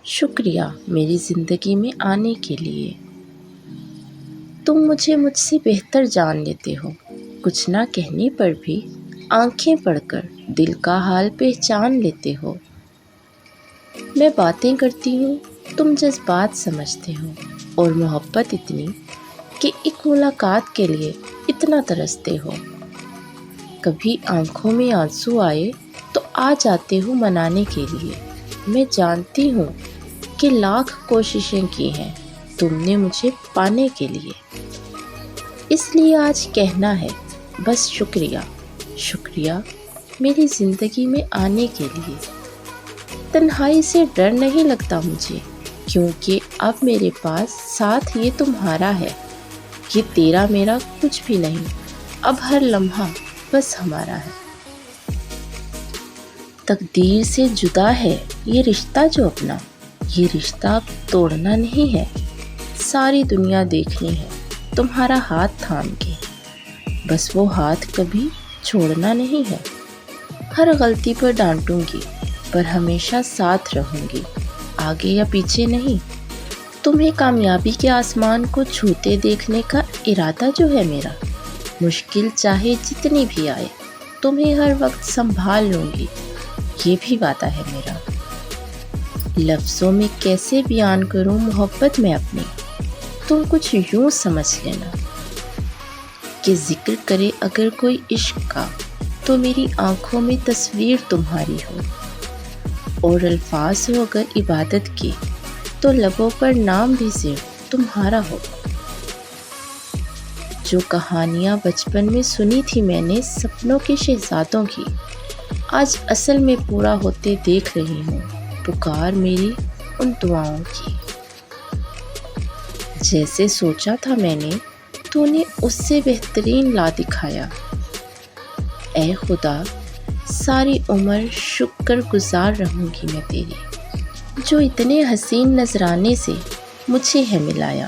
شکریہ میری زندگی میں آنے کے لیے۔ تم مجھ سے بہتر جان لیتے ہو، کچھ نہ کہنے پر بھی آنکھیں پڑھ کر دل کا حال پہچان لیتے ہو۔ میں باتیں کرتی ہوں، تم جذبات سمجھتے ہو، اور محبت اتنی کہ ایک ملاقات کے لیے اتنا ترستے ہو۔ کبھی آنکھوں میں آنسو آئے تو آ جاتے ہو منانے کے لیے۔ میں جانتی ہوں کہ لاکھ کوششیں کی ہیں تم نے مجھے پانے کے لیے، اس لیے آج کہنا ہے بس شکریہ، شکریہ میری زندگی میں آنے کے لیے۔ تنہائی سے ڈر نہیں لگتا مجھے، کیونکہ اب میرے پاس ساتھ یہ تمہارا ہے۔ یہ تیرا میرا کچھ بھی نہیں، اب ہر لمحہ بس ہمارا ہے۔ تقدیر سے جدا ہے یہ رشتہ جو اپنا، یہ رشتہ اب توڑنا نہیں ہے۔ ساری دنیا دیکھنی ہے تمہارا ہاتھ تھام کے، بس وہ ہاتھ کبھی چھوڑنا نہیں ہے۔ ہر غلطی پر ڈانٹوں گی، پر ہمیشہ ساتھ رہوں گی، آگے یا پیچھے نہیں۔ تمہیں کامیابی کے آسمان کو چھوتے دیکھنے کا ارادہ جو ہے میرا، مشکل چاہے جتنی بھی آئے تمہیں ہر وقت سنبھال لوں گی، یہ بھی وعدہ ہے میرا۔ لفظوں میں کیسے بیان کروں محبت میں اپنی، تم کچھ یوں سمجھ لینا کہ ذکر کرے اگر کوئی عشق کا تو میری آنکھوں میں تصویر تمہاری ہو، اور الفاظ ہو اگر عبادت کی تو لبوں پر نام بھی صرف تمہارا ہو۔ جو کہانیاں بچپن میں سنی تھی میں نے سپنوں کے شہزادوں کی، آج اصل میں پورا ہوتے دیکھ رہی ہوں پکار میری ان دعاؤں کی۔ جیسے سوچا تھا میں نے تو نے اس سے بہترین لا دکھایا۔ اے خدا ساری عمر شکر گزار رہوں گی میں تیری، جو اتنے حسین نذرانے سے مجھے ہے ملایا۔